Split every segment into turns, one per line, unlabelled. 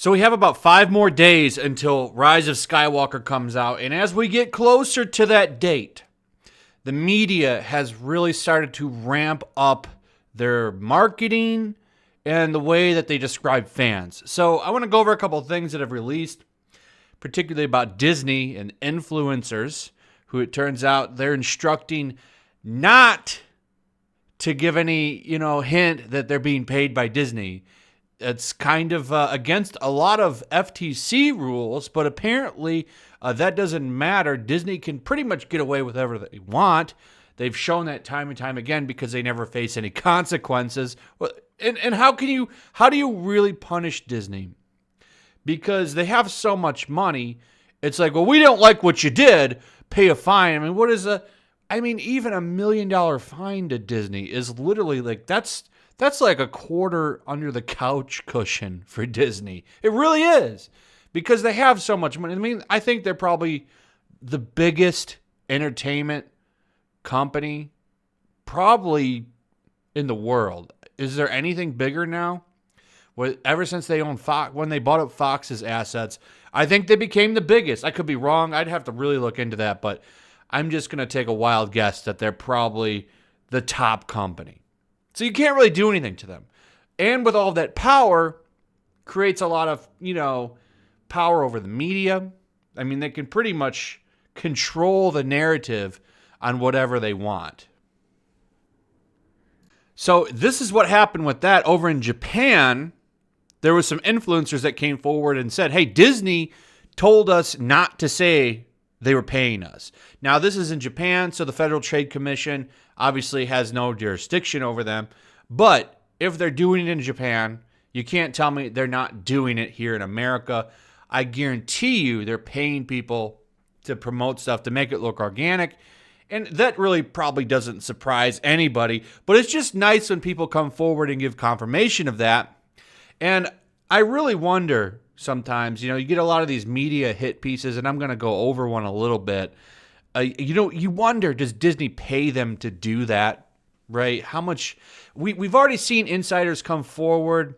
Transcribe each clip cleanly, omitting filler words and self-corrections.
So we have about 5 more days until Rise of Skywalker comes out. And as we get closer to that date, the media has really started to ramp up their marketing and the way that they describe fans. So I want to go over a couple of things that have released, particularly about Disney and influencers, who it turns out they're instructing not to give any, hint that they're being paid by Disney. It's kind of against a lot of FTC rules, but apparently that doesn't matter. Disney can pretty much get away with whatever they want. They've shown that time and time again because they never face any consequences. And how do you really punish Disney? Because they have so much money. It's like, well, we don't like what you did, pay a fine. Even $1 million fine to Disney is literally like, that's like a quarter under the couch cushion for Disney. It really is, because they have so much money. I think they're probably the biggest entertainment company probably in the world. Is there anything bigger now? Well, ever since they owned Fox, when they bought up Fox's assets, I think they became the biggest. I could be wrong. I'd have to really look into that, but I'm just going to take a wild guess that they're probably the top company. So you can't really do anything to them. And with all that power, creates a lot of, power over the media. They can pretty much control the narrative on whatever they want. So this is what happened with that. Over in Japan, there was some influencers that came forward and said, hey, Disney told us not to say they were paying us. Now, this is in Japan, so the Federal Trade Commission obviously has no jurisdiction over them. But if they're doing it in Japan, you can't tell me they're not doing it here in America. I guarantee you they're paying people to promote stuff to make it look organic. And that really probably doesn't surprise anybody. But it's just nice when people come forward and give confirmation of that. And I really wonder sometimes, you get a lot of these media hit pieces, and I'm going to go over one a little bit. You wonder, does Disney pay them to do that, right? How much? We've already seen insiders come forward,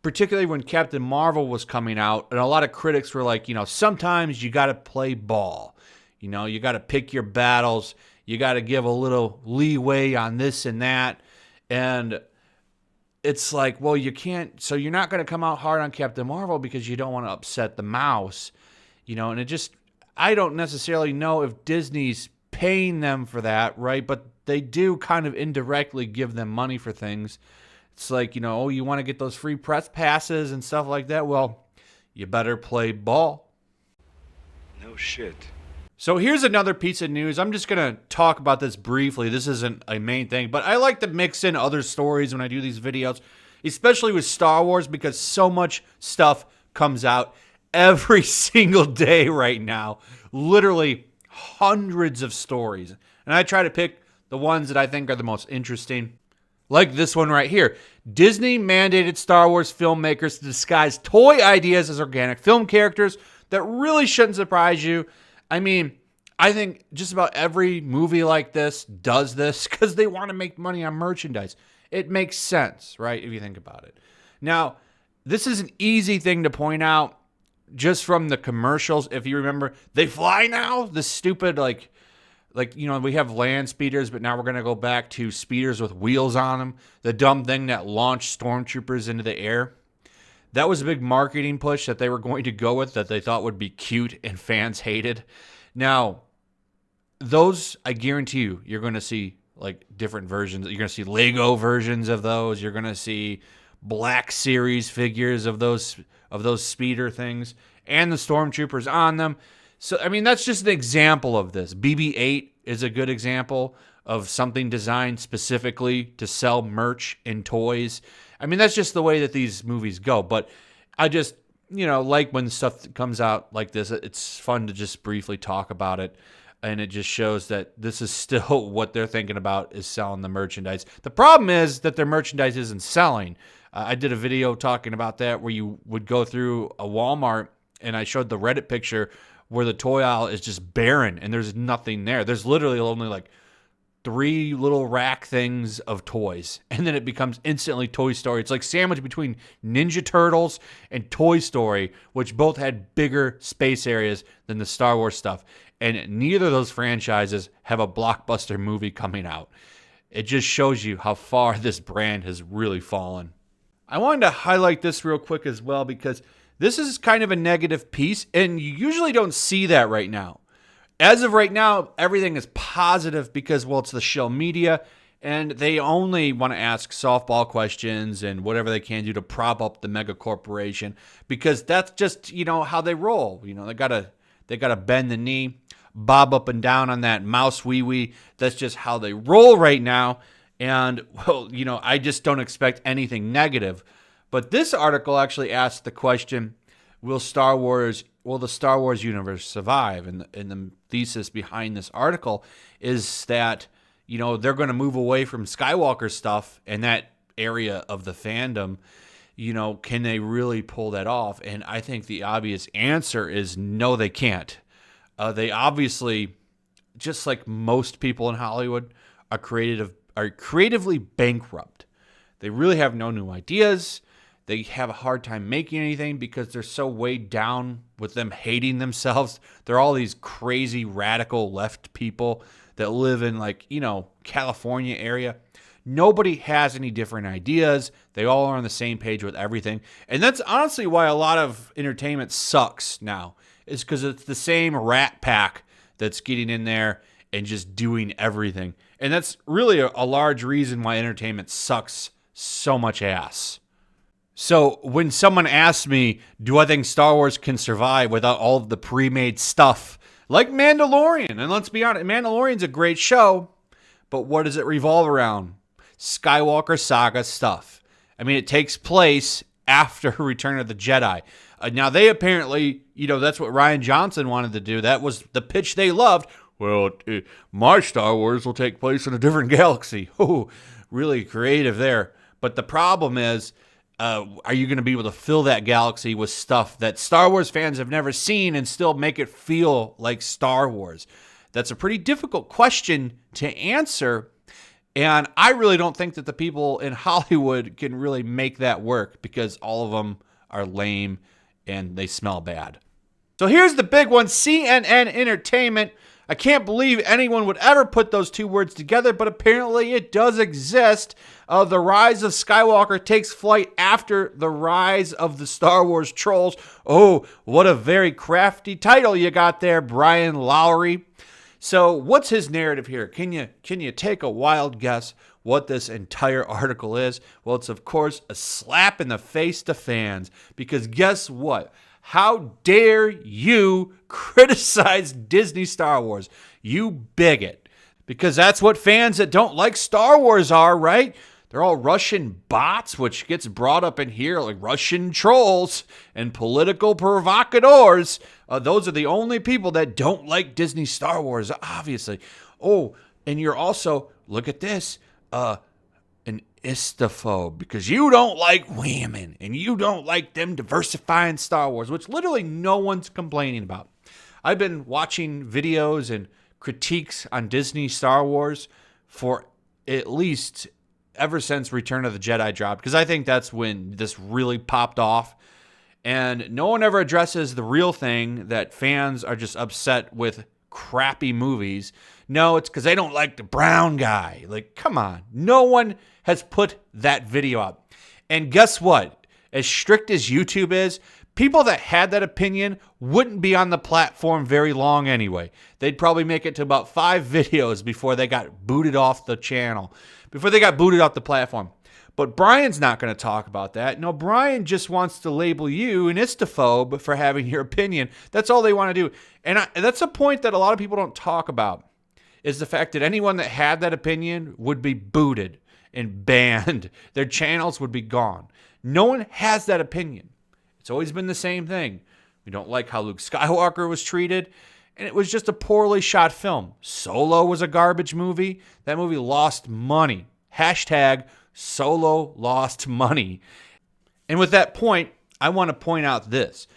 particularly when Captain Marvel was coming out, and a lot of critics were like, sometimes you got to play ball. You got to pick your battles. You got to give a little leeway on this and that. And it's like, well, you can't. So you're not going to come out hard on Captain Marvel because you don't want to upset the mouse, and it just, I don't necessarily know if Disney's paying them for that, right? But they do kind of indirectly give them money for things. It's like, you want to get those free press passes and stuff like that. Well, you better play ball.
No shit.
So here's another piece of news. I'm just going to talk about this briefly. This isn't a main thing, but I like to mix in other stories when I do these videos, especially with Star Wars, because so much stuff comes out every single day right now. Literally hundreds of stories. And I try to pick the ones that I think are the most interesting. Like this one right here. Disney mandated Star Wars filmmakers to disguise toy ideas as organic film characters. That really shouldn't surprise you. I think just about every movie like this does this because they want to make money on merchandise. It makes sense, right, if you think about it. Now, this is an easy thing to point out just from the commercials. If you remember, they fly now. The stupid, we have land speeders, but now we're going to go back to speeders with wheels on them. The dumb thing that launched stormtroopers into the air. That was a big marketing push that they were going to go with that they thought would be cute and fans hated. Now, those, I guarantee you're going to see different versions. You're going to see Lego versions of those. You're going to see Black Series figures of those speeder things and the stormtroopers on them. So, that's just an example of this. BB-8 is a good example of something designed specifically to sell merch and toys. That's just the way that these movies go. But I just, like when stuff comes out like this, it's fun to just briefly talk about it. And it just shows that this is still what they're thinking about, is selling the merchandise. The problem is that their merchandise isn't selling. I did a video talking about that where you would go through a Walmart, and I showed the Reddit picture where the toy aisle is just barren and there's nothing there. There's literally only three little rack things of toys, and then it becomes instantly Toy Story. It's like sandwiched between Ninja Turtles and Toy Story, which both had bigger space areas than the Star Wars stuff. And neither of those franchises have a blockbuster movie coming out. It just shows you how far this brand has really fallen. I wanted to highlight this real quick as well because this is kind of a negative piece, and you usually don't see that right now. As of right now, everything is positive because, well, it's the shill media, and they only want to ask softball questions and whatever they can do to prop up the mega corporation because that's just, how they roll. They gotta bend the knee, bob up and down on that mouse wee. That's just how they roll right now. And, well, I just don't expect anything negative. But this article actually asked the question, will the Star Wars universe survive? And the thesis behind this article is that, they're going to move away from Skywalker stuff and that area of the fandom. Can they really pull that off? And I think the obvious answer is no, they can't. They obviously, just like most people in Hollywood, are creatively bankrupt. They really have no new ideas. They have a hard time making anything because they're so weighed down with them hating themselves. They're all these crazy radical left people that live in California area. Nobody has any different ideas. They all are on the same page with everything. And that's honestly why a lot of entertainment sucks now. Is because it's the same rat pack that's getting in there and just doing everything. And that's really a large reason why entertainment sucks so much ass. So when someone asks me, do I think Star Wars can survive without all of the pre-made stuff? Like Mandalorian. And let's be honest, Mandalorian's a great show. But what does it revolve around? Skywalker saga stuff. I mean, it takes place after Return of the Jedi. Now, they apparently, that's what Rian Johnson wanted to do. That was the pitch they loved. Well, my Star Wars will take place in a different galaxy. Oh, really creative there. But the problem is, are you going to be able to fill that galaxy with stuff that Star Wars fans have never seen and still make it feel like Star Wars? That's a pretty difficult question to answer. And I really don't think that the people in Hollywood can really make that work because all of them are lame and they smell bad. So here's the big one, CNN Entertainment. I can't believe anyone would ever put those two words together, but apparently it does exist. The Rise of Skywalker takes flight after the rise of the Star Wars trolls. Oh, what a very crafty title you got there, Brian Lowry. So what's his narrative here? Can you take a wild guess what this entire article is? Well, it's of course a slap in the face to fans because guess what? How dare you criticize Disney Star Wars, you bigot? Because that's what fans that don't like Star Wars are, right? They're all Russian bots, which gets brought up in here, like Russian trolls and political provocateurs. Those are the only people that don't like Disney Star Wars, obviously. Oh, and you're also, look at this, an istaphobe, because you don't like women and you don't like them diversifying Star Wars, which literally no one's complaining about. I've been watching videos and critiques on Disney Star Wars for at least ever since Return of the Jedi dropped, because I think that's when this really popped off. And no one ever addresses the real thing, that fans are just upset with crappy movies. No, it's because they don't like the brown guy. Like, come on. No one has put that video up. And guess what? As strict as YouTube is, people that had that opinion wouldn't be on the platform very long anyway. They'd probably make it to about 5 videos before they got booted off the channel, before they got booted off the platform. But Brian's not going to talk about that. No, Brian just wants to label you an istaphobe for having your opinion. That's all they want to do. And that's a point that a lot of people don't talk about, is the fact that anyone that had that opinion would be booted and banned. Their channels would be gone. No one has that opinion. It's always been the same thing. We don't like how Luke Skywalker was treated, and it was just a poorly shot film. Solo was a garbage movie. That movie lost money. Hashtag Solo lost money. And with that point, I want to point out this.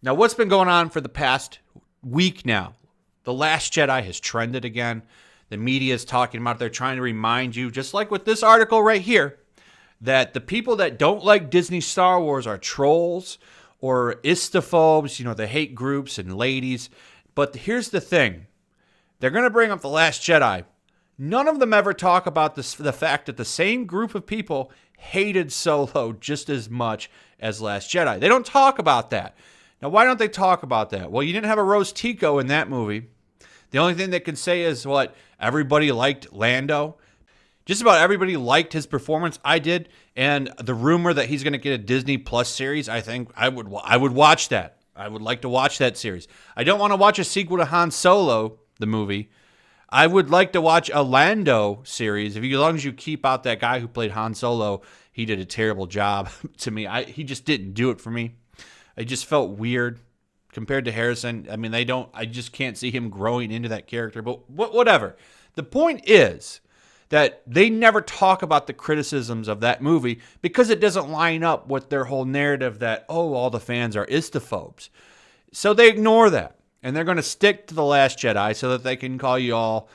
Now, what's been going on for the past week now? The Last Jedi has trended again. The media is talking about it. They're trying to remind you, just like with this article right here, that the people that don't like Disney Star Wars are trolls or istophobes, the hate groups and ladies. But here's the thing. They're going to bring up The Last Jedi. None of them ever talk about the fact that the same group of people hated Solo just as much as Last Jedi. They don't talk about that. Now, why don't they talk about that? Well, you didn't have a Rose Tico in that movie. The only thing they can say is what? Everybody liked Lando. Just about everybody liked his performance. I did. And the rumor that he's going to get a Disney Plus series, I think I would watch that. I would like to watch that series. I don't want to watch a sequel to Han Solo, the movie. I would like to watch a Lando series. As long as you keep out that guy who played Han Solo, he did a terrible job to me. He just didn't do it for me. It just felt weird compared to Harrison. I mean, I just can't see him growing into that character, but whatever. The point is that they never talk about the criticisms of that movie because it doesn't line up with their whole narrative that, all the fans are istophobes. So they ignore that. And they're going to stick to The Last Jedi so that they can call you all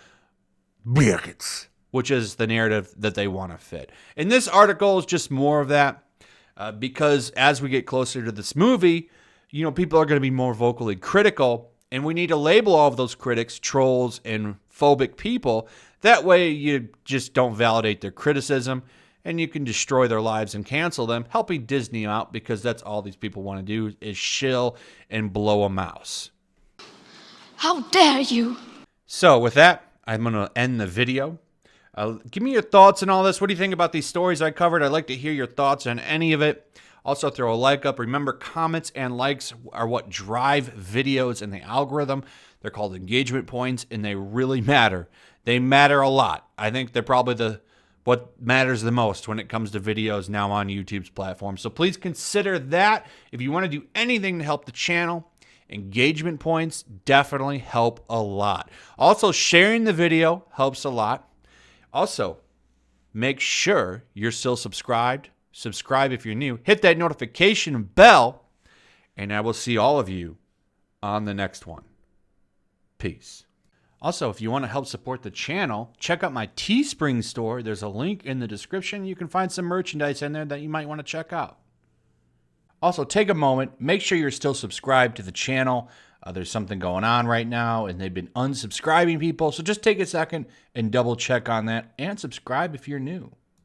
bigots, which is the narrative that they want to fit. And this article is just more of that because as we get closer to this movie, people are going to be more vocally critical. And we need to label all of those critics trolls and phobic people. That way you just don't validate their criticism and you can destroy their lives and cancel them, helping Disney out because that's all these people want to do is shill and blow a mouse.
How dare you?
So with that, I'm going to end the video. Give me your thoughts on all this. What do you think about these stories I covered? I'd like to hear your thoughts on any of it. Also, throw a like up. Remember, comments and likes are what drive videos in the algorithm. They're called engagement points, and they really matter. They matter a lot. I think they're probably what matters the most when it comes to videos now on YouTube's platform. So please consider that. If you want to do anything to help the channel, engagement points definitely help a lot. Also, sharing the video helps a lot. Also, make sure you're still subscribed. Subscribe if you're new. Hit that notification bell, and I will see all of you on the next one. Peace. Also, if you want to help support the channel, check out my Teespring store. There's a link in the description. You can find some merchandise in there that you might want to check out. Also, take a moment, make sure you're still subscribed to the channel. There's something going on right now, and they've been unsubscribing people. So just take a second and double check on that and subscribe if you're new.